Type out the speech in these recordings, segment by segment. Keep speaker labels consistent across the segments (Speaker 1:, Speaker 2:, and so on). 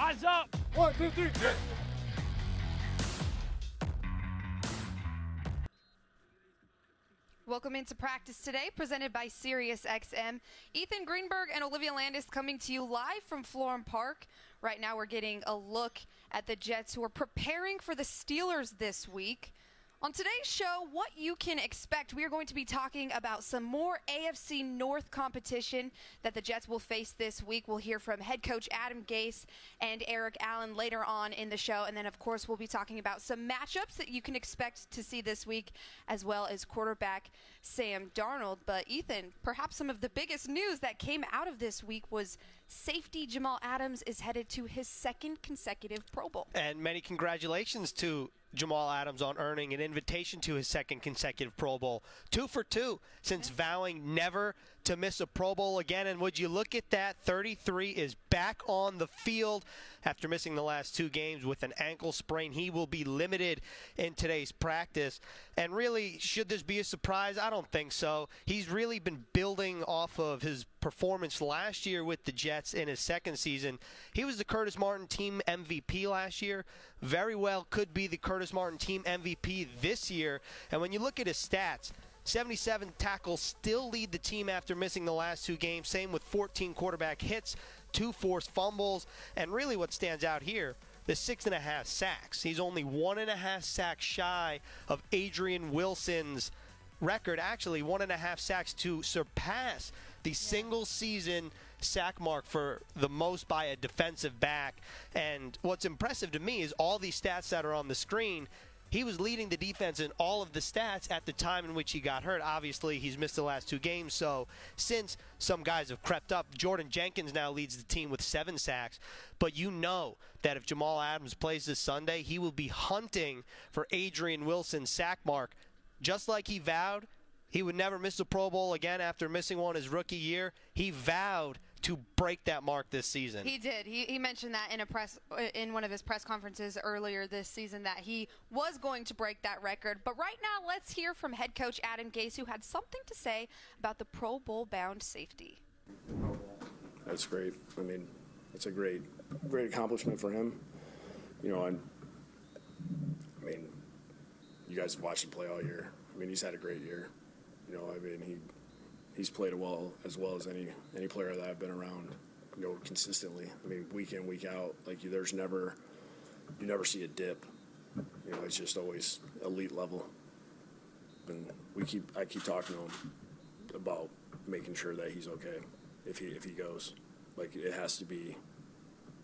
Speaker 1: Eyes up. 1, 2, 3.
Speaker 2: Welcome into practice today, presented by SiriusXM. Ethan Greenberg and Olivia Landis coming to you live from Florham Park. Right now we're getting a look at the Jets, who are preparing for the Steelers this week. On today's show, what you can expect, we are going to be talking about some more AFC North competition that the Jets will face this week. We'll hear from head coach Adam Gase and Eric Allen later on in the show. And then, of course, we'll be talking about some matchups that you can expect to see this week, as well as quarterback Sam Darnold. But, Ethan, perhaps some of the biggest news that came out of this week was safety Jamal Adams is headed to his second consecutive Pro Bowl.
Speaker 3: And many congratulations to Jamal Adams on earning an invitation to his second consecutive Pro Bowl. 2 for 2 since vowing never to miss a Pro Bowl again. And would you look at that, 33 is back on the field after missing the last 2 games with an ankle sprain. He will be limited in today's practice. And really, should this be a surprise? I don't think so. He's really been building off of his performance last year with the Jets in his second season. He was the Curtis Martin team MVP last year. Very well could be the Curtis Martin team MVP this year. And when you look at his stats, 77 tackles still lead the team after missing the last 2 games. Same with 14 quarterback hits, 2 forced fumbles. And really what stands out here, the 6.5 sacks. He's only 1.5 sacks shy of Adrian Wilson's record, actually 1.5 sacks to surpass the single season sack mark for the most by a defensive back. And what's impressive to me is all these stats that are on the screen. He was leading the defense in all of the stats at the time in which he got hurt. Obviously, he's missed the last 2 games, so since some guys have crept up, Jordan Jenkins now leads the team with 7 sacks. But you know that if Jamal Adams plays this Sunday, he will be hunting for Adrian Wilson's sack mark. Just like he vowed he would never miss a Pro Bowl again after missing one his rookie year, he vowed to break that mark this season.
Speaker 2: He did. He mentioned that in one of his press conferences earlier this season, that he was going to break that record. But right now, let's hear from head coach Adam Gase, who had something to say about the Pro Bowl-bound safety.
Speaker 4: That's great. I mean, it's a great accomplishment for him. You know, I mean, you guys have watched him play all year. I mean, he's had a great year. You know, I mean, he's played as well as any player that I've been around, you know, consistently. I mean, week in, week out, like you never see a dip. You know, it's just always elite level. And I keep talking to him about making sure that he's okay if he goes. Like, it has to be,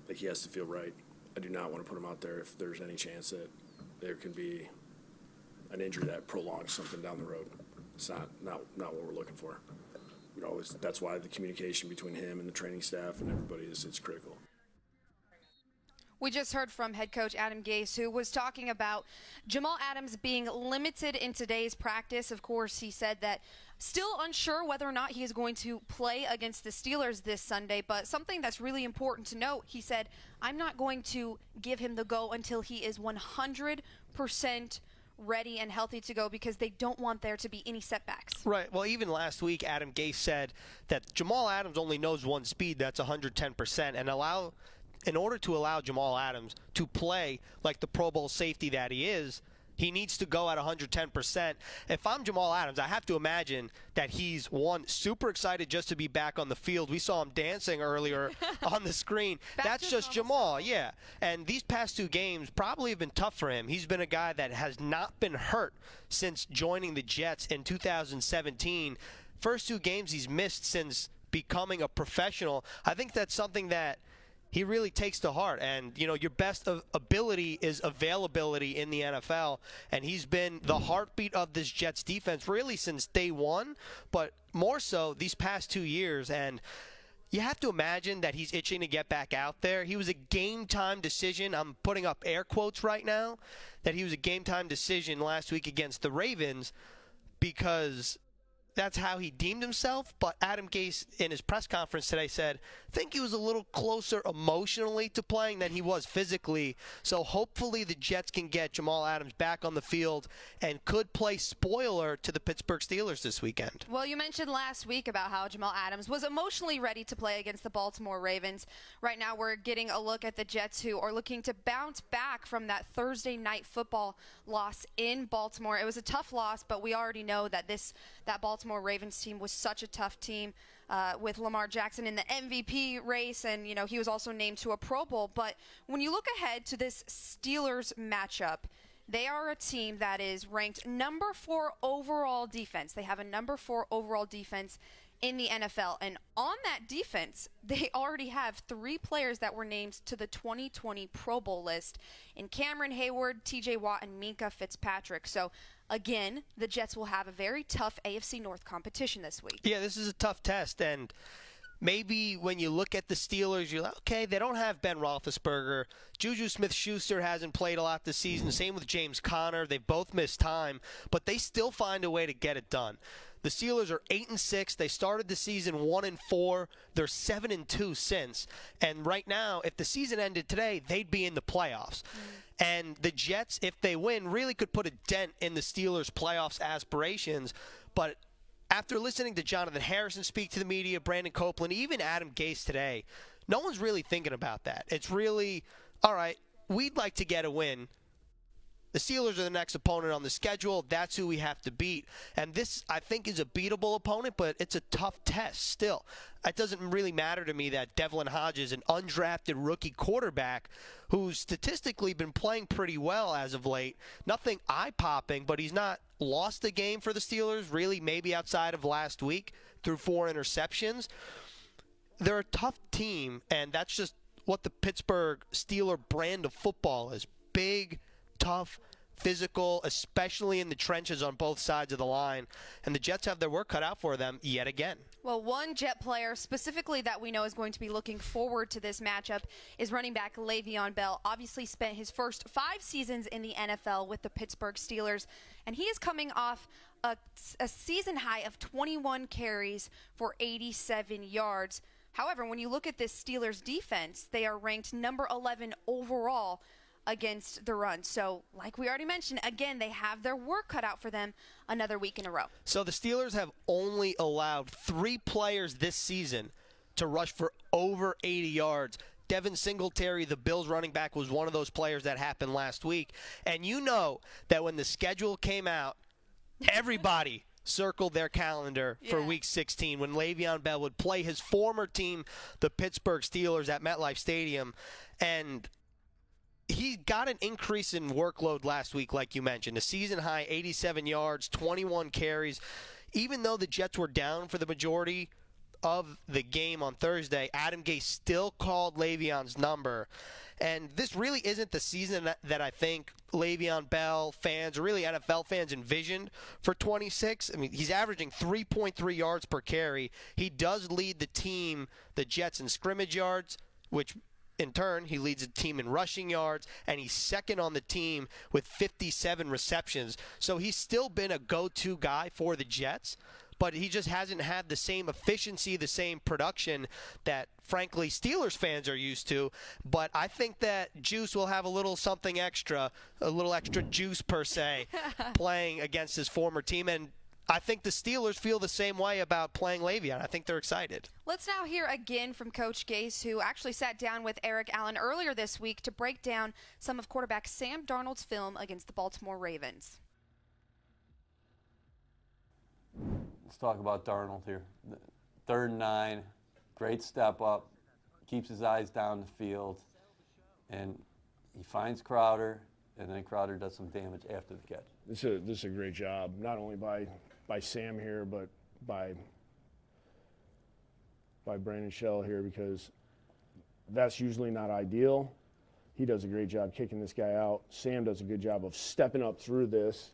Speaker 4: like, he has to feel right. I do not want to put him out there if there's any chance that there can be an injury that prolongs something down the road. It's not what we're looking for. You know, that's why the communication between him and the training staff and everybody it's critical.
Speaker 2: We just heard from head coach Adam Gase, who was talking about Jamal Adams being limited in today's practice. Of course, he said that still unsure whether or not he is going to play against the Steelers this Sunday, but something that's really important to note, he said, I'm not going to give him the go until he is 100% ready and healthy to go, because they don't want there to be any setbacks.
Speaker 3: Right. Well, even last week, Adam Gase said that Jamal Adams only knows one speed, that's 110%, and in order to allow Jamal Adams to play like the Pro Bowl safety that he is, he needs to go at 110%. If I'm Jamal Adams, I have to imagine that he's, one, super excited just to be back on the field. We saw him dancing earlier on the screen. That's just Jamal, yeah. And these past 2 games probably have been tough for him. He's been a guy that has not been hurt since joining the Jets in 2017. First 2 games he's missed since becoming a professional. I think that's something that he really takes to heart. And, you know, your best ability is availability in the NFL. And he's been the heartbeat of this Jets defense really since day one, but more so these past 2 years. And you have to imagine that he's itching to get back out there. He was a game-time decision. I'm putting up air quotes right now, that he was a game-time decision last week against the Ravens, because that's how he deemed himself, but Adam Gase in his press conference today said, I think he was a little closer emotionally to playing than he was physically. So hopefully the Jets can get Jamal Adams back on the field and could play spoiler to the Pittsburgh Steelers this weekend.
Speaker 2: Well, you mentioned last week about how Jamal Adams was emotionally ready to play against the Baltimore Ravens. Right now we're getting a look at the Jets, who are looking to bounce back from that Thursday night football loss in Baltimore. It was a tough loss, but we already know that that Baltimore Ravens team was such a tough team with Lamar Jackson in the MVP race, and he was also named to a Pro Bowl. But when you look ahead to this Steelers matchup, they are a team that is ranked number 4 overall defense. They have a number 4 overall defense in the NFL. And on that defense, they already have 3 players that were named to the 2020 Pro Bowl list in Cameron Hayward, TJ Watt, and Minka Fitzpatrick. So again, the Jets will have a very tough AFC North competition this week.
Speaker 3: Yeah, this is a tough test, and maybe when you look at the Steelers, you're like, okay, they don't have Ben Roethlisberger. Juju Smith-Schuster hasn't played a lot this season. Same with James Conner. They've both missed time, but they still find a way to get it done. The Steelers are 8-6. They started the season 1-4. They're 7-2 since. And right now, if the season ended today, they'd be in the playoffs. And the Jets, if they win, really could put a dent in the Steelers' playoffs aspirations. But after listening to Jonathan Harrison speak to the media, Brandon Copeland, even Adam Gase today, no one's really thinking about that. It's really, all right, we'd like to get a win. The Steelers are the next opponent on the schedule. That's who we have to beat. And this, I think, is a beatable opponent, but it's a tough test still. It doesn't really matter to me that Devlin Hodges, an undrafted rookie quarterback who's statistically been playing pretty well as of late. Nothing eye-popping, but he's not lost a game for the Steelers, really, maybe outside of last week, through 4 interceptions. They're a tough team, and that's just what the Pittsburgh Steeler brand of football is. Big, tough, physical, especially in the trenches on both sides of the line. And the Jets have their work cut out for them yet again.
Speaker 2: Well, one Jet player specifically that we know is going to be looking forward to this matchup is running back Le'Veon Bell. Obviously spent his first 5 seasons in the NFL with the Pittsburgh Steelers, and he is coming off a season high of 21 carries for 87 yards. However, when you look at this Steelers defense, they are ranked number 11 overall against the run. So, like we already mentioned, again, they have their work cut out for them another week in a row.
Speaker 3: So the Steelers have only allowed 3 players this season to rush for over 80 yards. Devin Singletary, the Bills running back, was one of those players that happened last week. And you know that when the schedule came out, everybody circled their calendar for Week 16 when Le'Veon Bell would play his former team, the Pittsburgh Steelers, at MetLife Stadium. And he got an increase in workload last week, like you mentioned. A season-high 87 yards, 21 carries. Even though the Jets were down for the majority of the game on Thursday, Adam Gase still called Le'Veon's number. And this really isn't the season that I think Le'Veon Bell fans, or really NFL fans, envisioned for 26. I mean, he's averaging 3.3 yards per carry. He does lead the team, the Jets, in scrimmage yards, which in turn, he leads the team in rushing yards, and he's second on the team with 57 receptions. So he's still been a go-to guy for the Jets, but he just hasn't had the same efficiency, the same production that, frankly, Steelers fans are used to. But I think that Juice will have a little something extra, a little extra juice per se, playing against his former team. And I think the Steelers feel the same way about playing Le'Veon. I think they're excited.
Speaker 2: Let's now hear again from Coach Gase, who actually sat down with Eric Allen earlier this week to break down some of quarterback Sam Darnold's film against the Baltimore Ravens.
Speaker 1: Let's talk about Darnold here. 3rd and 9, great step up, keeps his eyes down the field, and he finds Crowder, and then Crowder does some damage after the catch.
Speaker 4: This is a great job, not only by Sam here, but by Brandon Shell here, because that's usually not ideal. He does a great job kicking this guy out. Sam does a good job of stepping up through this.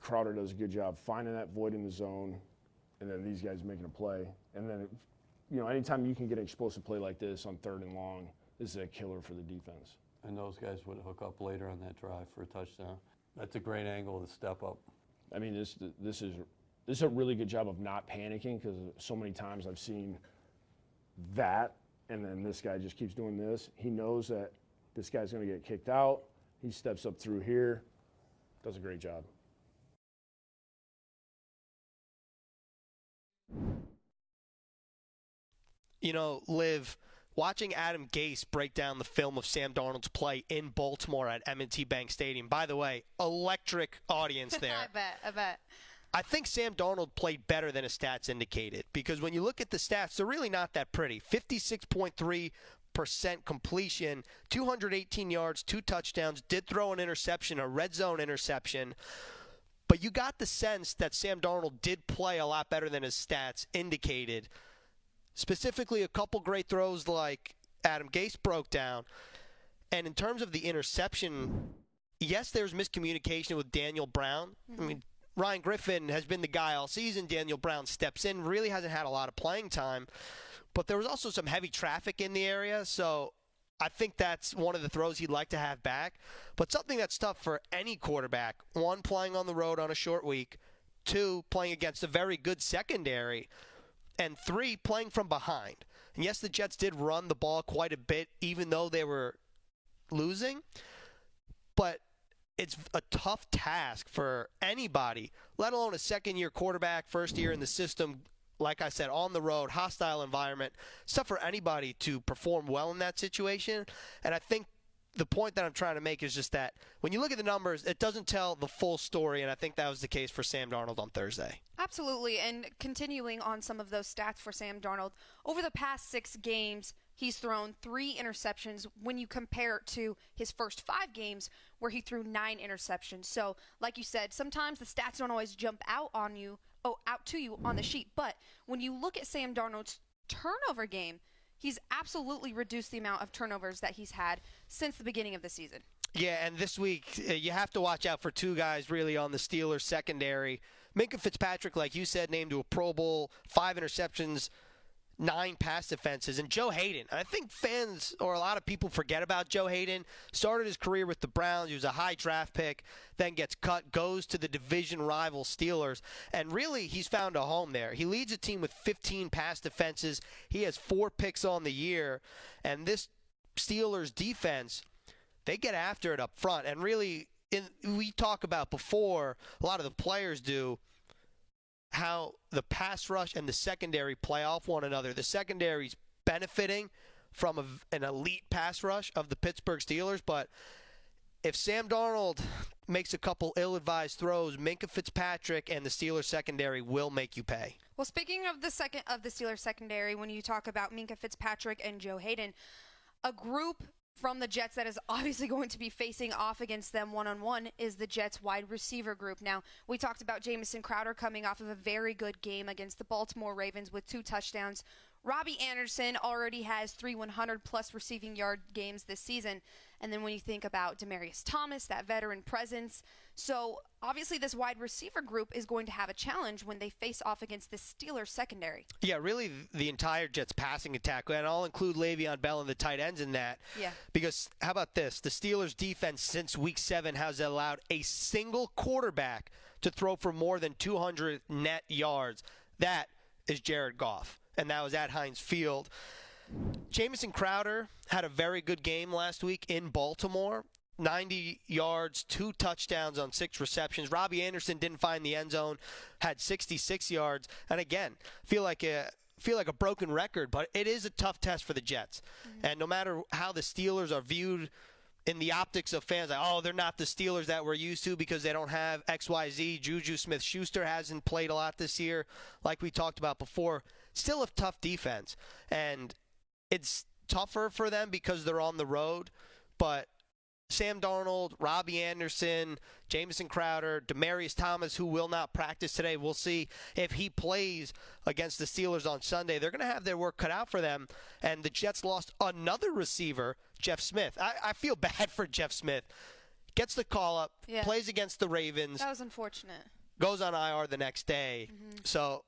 Speaker 4: Crowder does a good job finding that void in the zone, and then these guys making a play. And then, anytime you can get an explosive play like this on 3rd and long, this is a killer for the defense.
Speaker 1: And those guys would hook up later on that drive for a touchdown. That's a great angle to step up.
Speaker 4: I mean, this is a really good job of not panicking, because so many times I've seen that, and then this guy just keeps doing this. He knows that this guy's going to get kicked out. He steps up through here, does a great job.
Speaker 3: You know, Liv, watching Adam Gase break down the film of Sam Darnold's play in Baltimore at M&T Bank Stadium. By the way, electric audience there.
Speaker 2: I bet.
Speaker 3: I think Sam Darnold played better than his stats indicated, because when you look at the stats, they're really not that pretty. 56.3% completion, 218 yards, 2 touchdowns, did throw an interception, a red zone interception. But you got the sense that Sam Darnold did play a lot better than his stats indicated. Specifically, a couple great throws like Adam Gase broke down. And in terms of the interception, yes, there's miscommunication with Daniel Brown. I mean, Ryan Griffin has been the guy all season. Daniel Brown steps in, really hasn't had a lot of playing time. But there was also some heavy traffic in the area, so I think that's one of the throws he'd like to have back. But something that's tough for any quarterback, 1, playing on the road on a short week, 2, playing against a very good secondary, and 3, playing from behind. And yes, the Jets did run the ball quite a bit, even though they were losing. But it's a tough task for anybody, let alone a second-year quarterback, first year in the system, like I said, on the road, hostile environment. It's tough for anybody to perform well in that situation. And I think the point that I'm trying to make is just that when you look at the numbers, it doesn't tell the full story, and I think that was the case for Sam Darnold on Thursday.
Speaker 2: Absolutely, and continuing on some of those stats for Sam Darnold, over the past 6 games, he's thrown 3 interceptions when you compare it to his first 5 games where he threw 9 interceptions. So, like you said, sometimes the stats don't always jump out to you on the sheet, but when you look at Sam Darnold's turnover game, he's absolutely reduced the amount of turnovers that he's had since the beginning of the season.
Speaker 3: Yeah, and this week you have to watch out for 2 guys really on the Steelers secondary. Minkah Fitzpatrick, like you said, named to a Pro Bowl, 5 interceptions, 9 pass defenses. And Joe Hayden, I think fans or a lot of people forget about Joe Hayden. Started his career with the Browns. He was a high draft pick, then gets cut, goes to the division rival Steelers. And really, he's found a home there. He leads a team with 15 pass defenses. He has 4 picks on the year. And this Steelers defense, they get after it up front. And really, we talk about before, a lot of the players do, how the pass rush and the secondary play off one another. The secondary's benefiting from an elite pass rush of the Pittsburgh Steelers, but if Sam Darnold makes a couple ill-advised throws, Minkah Fitzpatrick and the Steelers secondary will make you pay.
Speaker 2: Well, speaking of the Steelers secondary, when you talk about Minkah Fitzpatrick and Joe Hayden, a group from the Jets that is obviously going to be facing off against them one-on-one is the Jets wide receiver group. Now, we talked about Jamison Crowder coming off of a very good game against the Baltimore Ravens with 2 touchdowns. Robbie Anderson already has 3 100-plus receiving yard games this season. And then when you think about Demaryius Thomas, that veteran presence. So, obviously, this wide receiver group is going to have a challenge when they face off against the Steelers secondary.
Speaker 3: Yeah, really the entire Jets passing attack. And I'll include Le'Veon Bell and the tight ends in that.
Speaker 2: Yeah.
Speaker 3: Because, how about this? The Steelers defense since Week 7 has allowed a single quarterback to throw for more than 200 net yards. That is Jared Goff. And that was at Heinz Field. Jamison Crowder had a very good game last week in Baltimore. 90 yards, 2 touchdowns on 6 receptions. Robbie Anderson didn't find the end zone, had 66 yards. And again, feel like a broken record, but it is a tough test for the Jets. Mm-hmm. And no matter how the Steelers are viewed in the optics of fans, like, oh, they're not the Steelers that we're used to because they don't have XYZ. Juju Smith-Schuster hasn't played a lot this year, like we talked about before. Still a tough defense. And it's tougher for them because they're on the road. But Sam Darnold, Robbie Anderson, Jamison Crowder, Demaryius Thomas, who will not practice today. We'll see if he plays against the Steelers on Sunday. They're going to have their work cut out for them. And the Jets lost another receiver, Jeff Smith. I feel bad for Jeff Smith. Gets the call-up, plays against the Ravens.
Speaker 2: That was unfortunate.
Speaker 3: Goes on IR the next day.
Speaker 2: Mm-hmm.
Speaker 3: So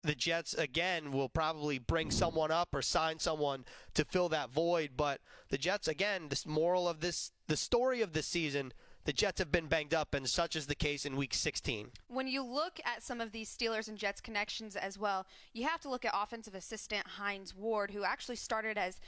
Speaker 3: the Jets, again, will probably bring someone up or sign someone to fill that void. But the Jets, again, the story of this season, the Jets have been banged up, and such is the case in Week 16.
Speaker 2: When you look at some of these Steelers and Jets connections as well, you have to look at offensive assistant Hines Ward, who actually started as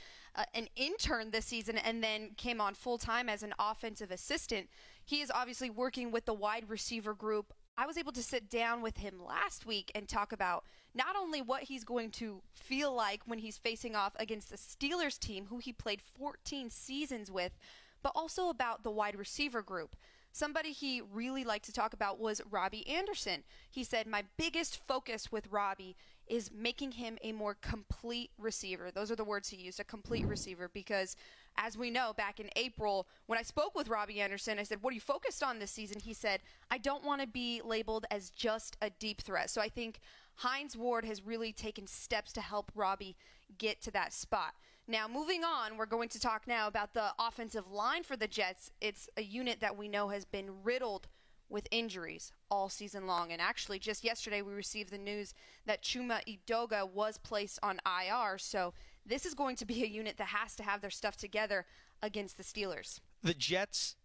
Speaker 2: an intern this season and then came on full-time as an offensive assistant. He is obviously working with the wide receiver group. I was able to sit down with him last week and talk about not only what he's going to feel like when he's facing off against the Steelers team, who he played 14 seasons with, but also about the wide receiver group. Somebody he really liked to talk about was Robbie Anderson. He said, my biggest focus with Robbie is making him a more complete receiver. Those are the words he used, a complete receiver, because as we know, back in April, when I spoke with Robbie Anderson, I said, what are you focused on this season? He said, I don't want to be labeled as just a deep threat. So I think Hines Ward has really taken steps to help Robbie get to that spot. Now, moving on, we're going to talk now about the offensive line for the Jets. It's a unit that we know has been riddled with injuries all season long. And actually, just yesterday, we received the news that Chuma Edoga was placed on IR. So this is going to be a unit that has to have their stuff together against the Steelers.
Speaker 3: The Jets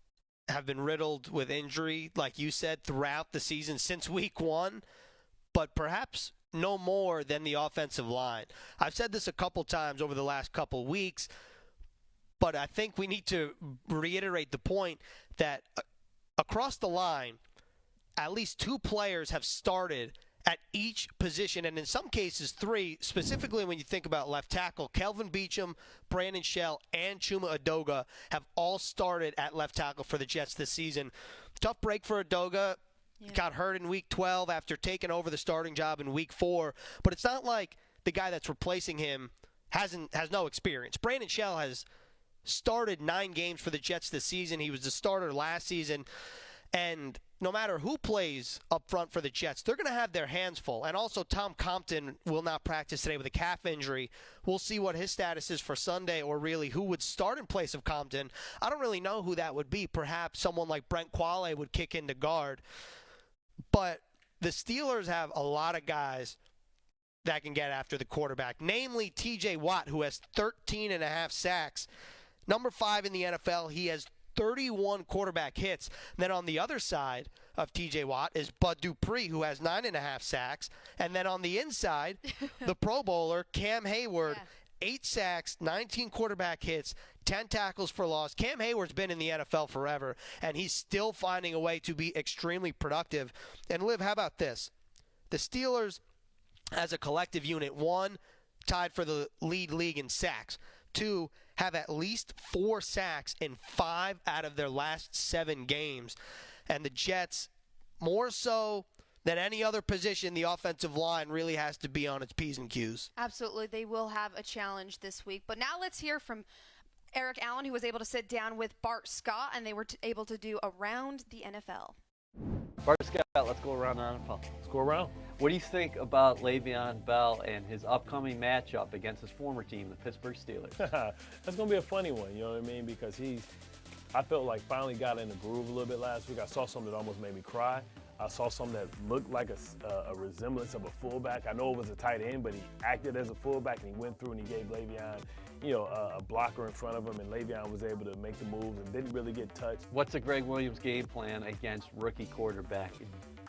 Speaker 3: have been riddled with injury, like you said, throughout the season since Week 1, but perhaps no more than the offensive line. I've said this a couple times over the last couple weeks, but I think we need to reiterate the point that across the line, at least 2 players have started at each position, and in some cases 3, specifically when you think about left tackle. Kelvin Beachum, Brandon Shell, and Chuma Edoga have all started at left tackle for the Jets this season. Tough break for Edoga. Got hurt in Week 12 after taking over the starting job in Week 4. But it's not like the guy that's replacing him has no experience. Brandon Shell has started 9 games for the Jets this season. He was the starter last season. And no matter who plays up front for the Jets, they're going to have their hands full. And also, Tom Compton will not practice today with a calf injury. We'll see what his status is for Sunday, or really who would start in place of Compton. I don't really know who that would be. Perhaps someone like Brent Quale would kick into guard. But the Steelers have a lot of guys that can get after the quarterback, namely T.J. Watt, who has 13.5 sacks. Number 5 in the NFL, he has 31 quarterback hits. Then on the other side of T.J. Watt is Bud Dupree, who has 9.5 sacks. And then on the inside, the Pro Bowler, Cam Hayward, 8 sacks, 19 quarterback hits, 10 tackles for loss. Cam Hayward's been in the NFL forever, and he's still finding a way to be extremely productive. And, Liv, how about this? The Steelers, as a collective unit, 1, tied for the lead league in sacks. 2, have at least 4 sacks in 5 out of their last 7 games. And the Jets, more so than any other position, the offensive line really has to be on its P's and Q's.
Speaker 2: Absolutely. They will have a challenge this week. But now let's hear from Eric Allen, who was able to sit down with Bart Scott, and they were able to do Around the NFL.
Speaker 1: Bart Scott, let's go around the NFL.
Speaker 5: Let's go around.
Speaker 1: What do you think about Le'Veon Bell and his upcoming matchup against his former team, the Pittsburgh Steelers?
Speaker 5: That's going to be a funny one, you know what I mean? Because I felt like finally got in the groove a little bit last week. I saw something that almost made me cry. I saw something that looked like a resemblance of a fullback. I know it was a tight end, but he acted as a fullback, and he went through and he gave Le'Veon, a blocker in front of him, and Le'Veon was able to make the moves and didn't really get touched.
Speaker 1: What's the Greg Williams game plan against rookie quarterback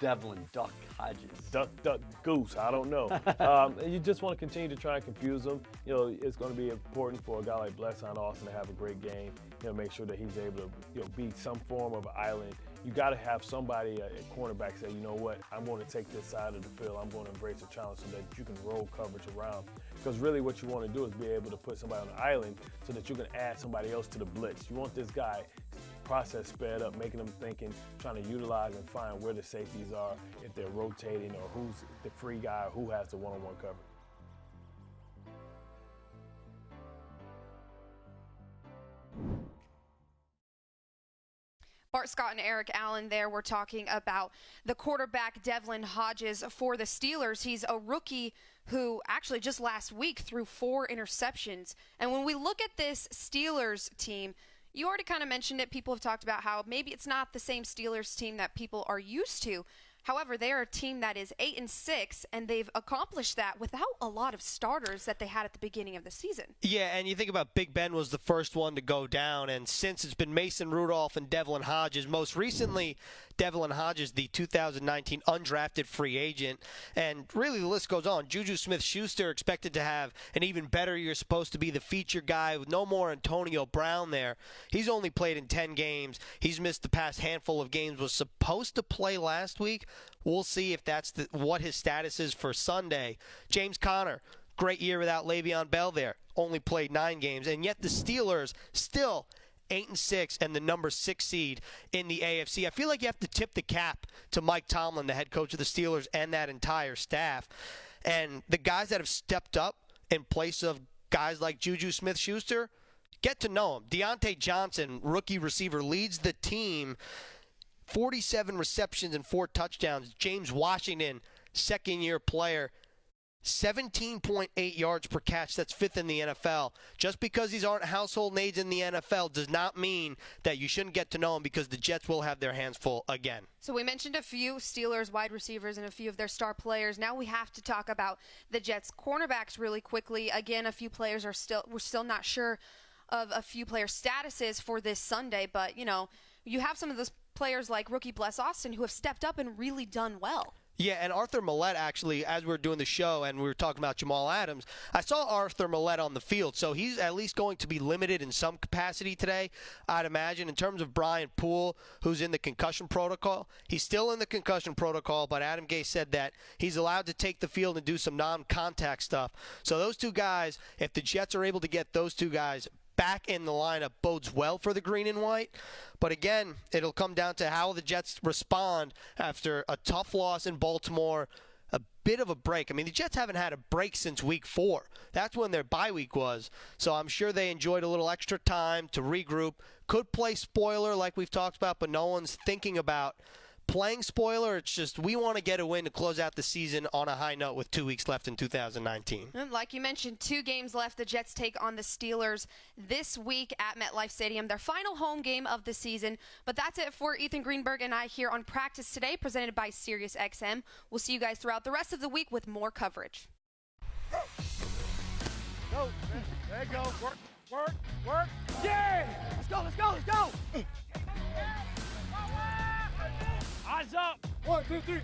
Speaker 1: Devlin Duck Hodges?
Speaker 5: Duck, goose, I don't know. You just want to continue to try and confuse him. It's going to be important for a guy like Blesson Austin to have a great game. Make sure that he's able to be some form of an island. You got to have somebody at cornerback say, you know what, I'm going to take this side of the field. I'm going to embrace the challenge so that you can roll coverage around. Because really what you want to do is be able to put somebody on the island so that you can add somebody else to the blitz. You want this guy process sped up, making them thinking, trying to utilize and find where the safeties are, if they're rotating, or who's the free guy, who has the one-on-one coverage.
Speaker 2: Bart Scott and Eric Allen there were talking about the quarterback Devlin Hodges for the Steelers. He's a rookie who actually just last week threw 4 interceptions. And when we look at this Steelers team, you already kind of mentioned it. People have talked about how maybe it's not the same Steelers team that people are used to. However, they are a team that is 8-6, and they've accomplished that without a lot of starters that they had at the beginning of the season.
Speaker 3: Yeah, and you think about Big Ben was the first one to go down, and since it's been Mason Rudolph and Devlin Hodges, most recently Devlin Hodges, the 2019 undrafted free agent, and really the list goes on. Juju Smith-Schuster expected to have an even better year, supposed to be the feature guy with no more Antonio Brown there. He's only played in 10 games. He's missed the past handful of games, was supposed to play last week. We'll see if that's what his status is for Sunday. James Conner, great year without Le'Veon Bell there. Only played 9 games. And yet the Steelers still 8-6 and the number 6 seed in the AFC. I feel like you have to tip the cap to Mike Tomlin, the head coach of the Steelers, and that entire staff. And the guys that have stepped up in place of guys like Juju Smith-Schuster, get to know him. Deontay Johnson, rookie receiver, leads the team. 47 receptions and 4 touchdowns. James Washington, second-year player, 17.8 yards per catch. That's 5th in the NFL. Just because these aren't household names in the NFL does not mean that you shouldn't get to know them, because the Jets will have their hands full again.
Speaker 2: So we mentioned a few Steelers wide receivers and a few of their star players. Now we have to talk about the Jets cornerbacks really quickly. Again, a few players we're still not sure of a few player statuses for this Sunday, but you have some of those players like rookie Bless Austin who have stepped up and really done well.
Speaker 3: Yeah, and Arthur Millette, actually, as we were doing the show and we were talking about Jamal Adams, I saw Arthur Millette on the field, so he's at least going to be limited in some capacity today, I'd imagine. In terms of Brian Poole, who's in the concussion protocol, he's still in the concussion protocol, but Adam Gase said that he's allowed to take the field and do some non-contact stuff. So those two guys, if the Jets are able to get those two guys back in the lineup, bodes well for the green and white. But again, it'll come down to how the Jets respond after a tough loss in Baltimore, a bit of a break. I mean, the Jets haven't had a break since week 4. That's when their bye week was. So I'm sure they enjoyed a little extra time to regroup. Could play spoiler like we've talked about, but no one's thinking about playing spoiler. It's just we want to get a win to close out the season on a high note with 2 weeks left in 2019.
Speaker 2: And like you mentioned, 2 games left. The Jets take on the Steelers this week at MetLife Stadium, their final home game of the season. But that's it for Ethan Greenberg and I here on Practice Today, presented by SiriusXM. We'll see you guys throughout the rest of the week with more coverage.
Speaker 6: Go. There you go. Work. Yeah! Let's go. Eyes up. 1, 2, 3.